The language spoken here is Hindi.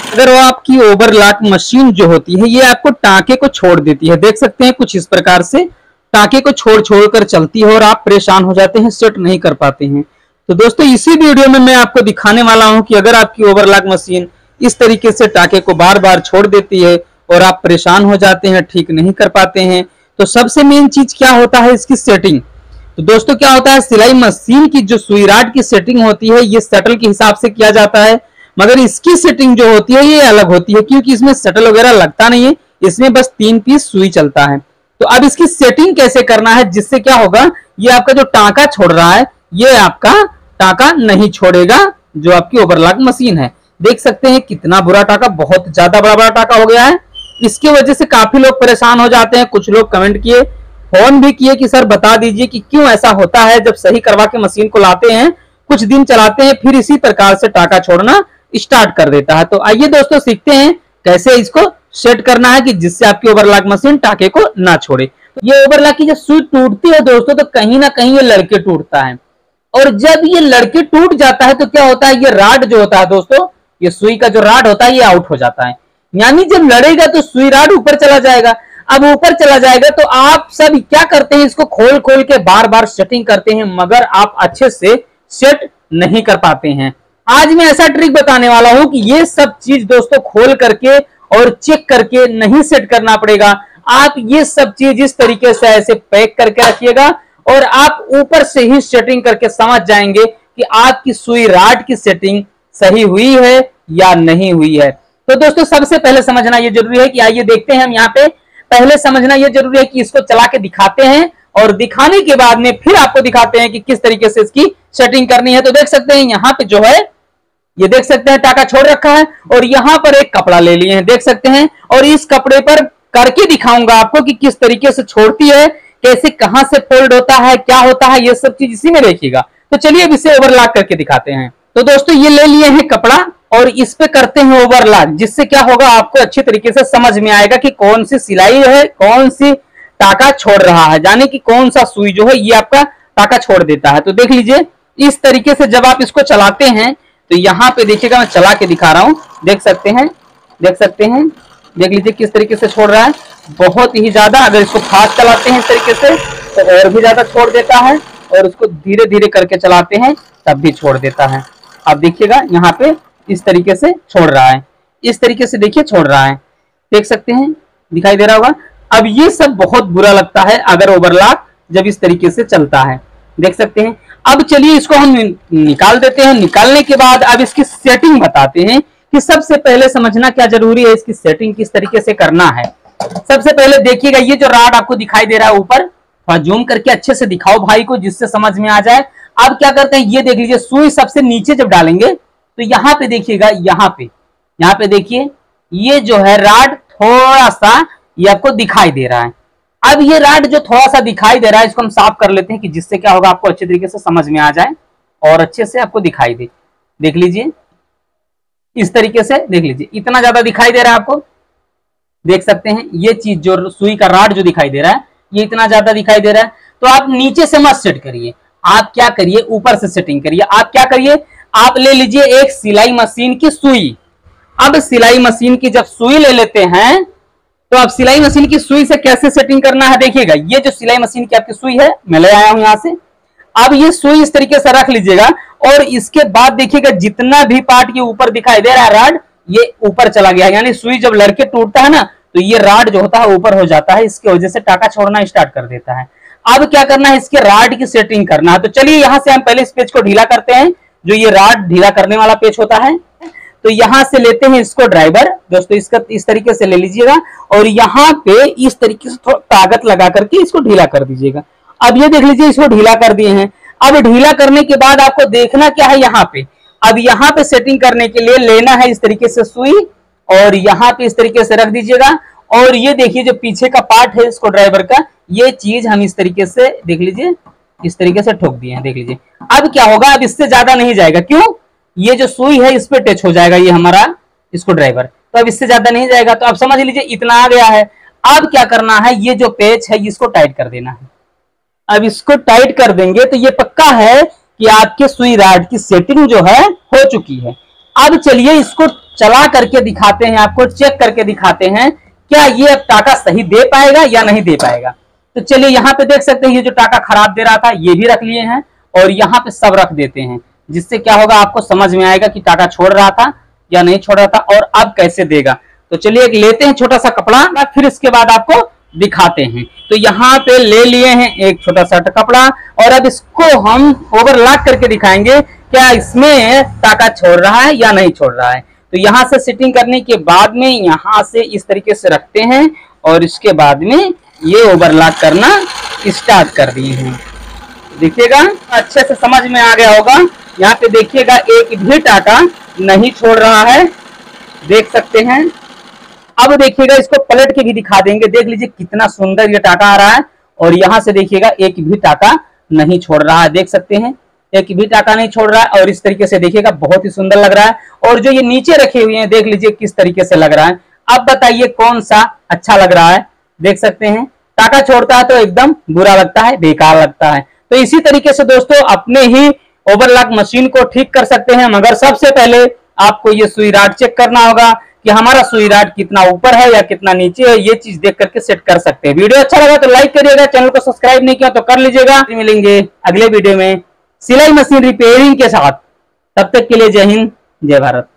अगर वो आपकी ओवरलॉक मशीन जो होती है ये आपको टांके को छोड़ देती है, देख सकते हैं कुछ इस प्रकार से टांके को छोड़ छोड़ कर चलती है और आप परेशान हो जाते हैं, सेट नहीं कर पाते हैं। तो दोस्तों इसी वीडियो में मैं आपको दिखाने वाला हूं कि अगर आपकी ओवरलॉक मशीन इस तरीके से टांके को बार बार छोड़ देती है और आप परेशान हो जाते हैं, ठीक नहीं कर पाते हैं, तो सबसे मेन चीज क्या होता है, इसकी सेटिंग। तो दोस्तों क्या होता है, सिलाई मशीन की जो सुई राड की सेटिंग होती है ये शटल के हिसाब से किया जाता है, मगर इसकी सेटिंग जो होती है ये अलग होती है, क्योंकि इसमें शटल वगैरह लगता नहीं है, इसमें बस 3 पीस सुई चलता है। तो अब इसकी सेटिंग कैसे करना है जिससे क्या होगा, ये आपका जो टांका छोड़ रहा है ये आपका टांका नहीं छोड़ेगा, जो आपकी ओवरलॉक मशीन है। देख सकते हैं कितना बुरा टांका, बहुत ज्यादा बड़ा बड़ा टांका हो गया है। इसकी वजह से काफी लोग परेशान हो जाते हैं। कुछ लोग कमेंट किए, फोन भी किए कि सर बता दीजिए कि क्यों ऐसा होता है, जब सही करवा के मशीन को लाते हैं कुछ दिन चलाते हैं फिर इसी प्रकार से टांका छोड़ना स्टार्ट कर देता है। तो आइए दोस्तों सीखते हैं कैसे इसको सेट करना है कि जिससे आपकी ओवरलॉक मशीन टांके को ना छोड़े। तो ये ओवरलॉक की जब सुई टूटती है दोस्तों तो कहीं ना कहीं ये लड़के टूटता है, और जब ये लड़के टूट जाता है तो क्या होता है, ये राड जो होता है दोस्तों, ये सुई का जो राड होता है ये आउट हो जाता है। यानी जब लड़ेगा तो सुई राड ऊपर चला जाएगा। अब ऊपर चला जाएगा तो आप सब क्या करते हैं, इसको खोल खोल के बार बार सेटिंग करते हैं, मगर आप अच्छे से सेट नहीं कर पाते हैं। आज मैं ऐसा ट्रिक बताने वाला हूं कि ये सब चीज दोस्तों खोल करके और चेक करके नहीं सेट करना पड़ेगा। आप ये सब चीज इस तरीके से ऐसे पैक करके रखिएगा और आप ऊपर से ही सेटिंग करके समझ जाएंगे कि आपकी सुई राड की सेटिंग सही हुई है या नहीं हुई है। तो दोस्तों सबसे पहले समझना ये जरूरी है कि आइए देखते हैं हम यहाँ पे। पहले समझना ये जरूरी है कि इसको चला के दिखाते हैं और दिखाने के बाद में फिर आपको दिखाते हैं कि किस तरीके से इसकी सेटिंग करनी है। तो देख सकते हैं यहाँ पे जो है, ये देख सकते हैं टांका छोड़ रखा है और यहाँ पर एक कपड़ा ले लिए हैं, देख सकते हैं, और इस कपड़े पर करके दिखाऊंगा आपको कि किस तरीके से छोड़ती है, कैसे कहां से फोल्ड होता है, क्या होता है, ये सब चीज इसी में देखिएगा। तो चलिए अब इसे ओवरलॉक करके दिखाते हैं। तो दोस्तों ये ले लिए हैं कपड़ा और इस पे करते हैं ओवरलॉक, जिससे क्या होगा आपको अच्छी तरीके से समझ में आएगा कि कौन सी सिलाई है, कौन सी टांका छोड़ रहा है, यानी कि कौन सा सुई जो है ये आपका टांका छोड़ देता है। तो देख लीजिए इस तरीके से जब आप इसको चलाते हैं तो यहाँ पे देखिएगा, मैं चला के दिखा रहा हूं, देख सकते हैं, देख सकते हैं, देख लीजिए किस तरीके से छोड़ रहा है, बहुत ही ज्यादा। अगर इसको फास्ट चलाते हैं इस तरीके से तो और भी ज्यादा छोड़ देता है, और उसको धीरे धीरे करके चलाते हैं तब भी छोड़ देता है। अब देखिएगा यहाँ पे इस तरीके से छोड़ रहा है, इस तरीके से देखिए छोड़ रहा है, देख सकते हैं, दिखाई दे रहा होगा। अब ये सब बहुत बुरा लगता है अगर ओवरलॉक जब इस तरीके से चलता है, देख सकते हैं। अब चलिए इसको हम निकाल देते हैं। निकालने के बाद अब इसकी सेटिंग बताते हैं कि सबसे पहले समझना क्या जरूरी है, इसकी सेटिंग किस तरीके से करना है। सबसे पहले देखिएगा ये जो राड आपको दिखाई दे रहा है ऊपर, थोड़ा जूम करके अच्छे से दिखाओ भाई को जिससे समझ में आ जाए। अब क्या करते हैं, ये देख लीजिए सुई सबसे नीचे जब डालेंगे तो यहाँ पे देखिएगा, यहाँ पे देखिए ये जो है राड थोड़ा सा ये आपको दिखाई दे रहा है। अब ये राड जो थोड़ा सा दिखाई दे रहा है इसको हम साफ कर लेते हैं कि जिससे क्या होगा आपको अच्छे तरीके से समझ में आ जाए और अच्छे से आपको दिखाई दे। देख लीजिए इस तरीके से, देख लीजिए इतना ज्यादा दिखाई दे रहा है आपको, देख सकते हैं ये चीज जो सुई का राड जो दिखाई दे रहा है ये इतना ज्यादा दिखाई दे रहा है। तो आप नीचे से मत सेट करिए, आप क्या करिए ऊपर से सेटिंग करिए। आप क्या करिए, आप ले लीजिए एक सिलाई मशीन की सुई। अब सिलाई मशीन की जब सुई ले लेते हैं तो अब सिलाई मशीन की सुई से कैसे सेटिंग करना है देखिएगा। ये जो सिलाई मशीन की आपकी सुई है मैं ले आया हूं यहां से। अब ये सुई इस तरीके से रख लीजिएगा और इसके बाद देखिएगा जितना भी पार्ट ये ऊपर दिखाई दे रहा है राड ये ऊपर चला गया, यानी सुई जब लड़के टूटता है ना तो ये राड जो होता है ऊपर हो जाता है, इसकी वजह से टांका छोड़ना स्टार्ट कर देता है। अब क्या करना है, इसके राड की सेटिंग करना है। तो चलिए यहां से हम पहले इस पेज को ढीला करते हैं, जो ये राड ढीला करने वाला पेज होता है। तो यहां से लेते हैं इसको ड्राइवर दोस्तों, इसका इस तरीके से ले लीजिएगा और यहाँ पे इस तरीके से थोड़ा ताकत लगा करके इसको ढीला कर दीजिएगा। अब ये देख लीजिए इसको ढीला कर दिए हैं। अब ढीला करने के बाद आपको देखना क्या है यहाँ पे, अब यहाँ पे सेटिंग करने के लिए लेना है इस तरीके से सुई और यहाँ पे इस तरीके से रख दीजिएगा। और ये देखिए जो पीछे का पार्ट है इसको ड्राइवर का, ये चीज हम इस तरीके से देख लीजिए इस तरीके से ठोक दिए हैं, देख लीजिए। अब क्या होगा, अब इससे ज्यादा नहीं जाएगा, क्यों, ये जो सुई है इस पे टच हो जाएगा ये हमारा इसको ड्राइवर, तो अब इससे ज्यादा नहीं जाएगा। तो अब समझ लीजिए इतना आ गया है। अब क्या करना है, ये जो पेच है इसको टाइट कर देना है। अब इसको टाइट कर देंगे तो ये पक्का है कि आपके सुई राड की सेटिंग जो है हो चुकी है। अब चलिए इसको चला करके दिखाते हैं, आपको चेक करके दिखाते हैं क्या ये अब टाका सही दे पाएगा या नहीं दे पाएगा। तो चलिए यहाँ पे देख सकते हैं ये जो टाका खराब दे रहा था ये भी रख लिए हैं और यहाँ पे सब रख देते हैं, जिससे क्या होगा आपको समझ में आएगा कि टाका छोड़ रहा था या नहीं छोड़ रहा था और अब कैसे देगा। तो चलिए एक लेते हैं छोटा सा कपड़ा, फिर इसके बाद आपको दिखाते हैं। तो यहाँ पे ले लिए हैं एक छोटा सा कपड़ा और अब इसको हम ओवरलॉक करके दिखाएंगे क्या इसमें टाका छोड़ रहा है या नहीं छोड़ रहा है। तो यहाँ से सेटिंग करने के बाद में यहाँ से इस तरीके से रखते हैं और इसके बाद में ये ओवरलॉक करना स्टार्ट कर दिए हैं। देखिएगा अच्छे से समझ में आ गया होगा। यहाँ पे देखिएगा एक भी टाका नहीं छोड़ रहा है, देख सकते हैं। अब देखिएगा इसको पलट के भी दिखा देंगे, देख लीजिए कितना सुंदर ये टाका आ रहा है और यहाँ से देखिएगा एक भी टाका नहीं छोड़ रहा है, देख सकते हैं एक भी टाका नहीं छोड़ रहा है। और इस तरीके से देखिएगा बहुत ही सुंदर लग रहा है। और जो ये नीचे रखे हुए हैं देख लीजिए किस तरीके से लग रहा है। अब बताइए कौन सा अच्छा लग रहा है, देख सकते हैं टाका छोड़ता है तो एकदम बुरा लगता है, बेकार लगता है। तो इसी तरीके से दोस्तों अपने ही ओवरलॉक मशीन को ठीक कर सकते हैं, मगर सबसे पहले आपको ये सुई रॉड चेक करना होगा कि हमारा सुई रॉड कितना ऊपर है या कितना नीचे है, ये चीज देख करके सेट कर सकते हैं। वीडियो अच्छा लगा तो लाइक करिएगा, चैनल को सब्सक्राइब नहीं किया तो कर लीजिएगा। मिलेंगे अगले वीडियो में सिलाई मशीन रिपेयरिंग के साथ, तब तक के लिए जय हिंद जय भारत।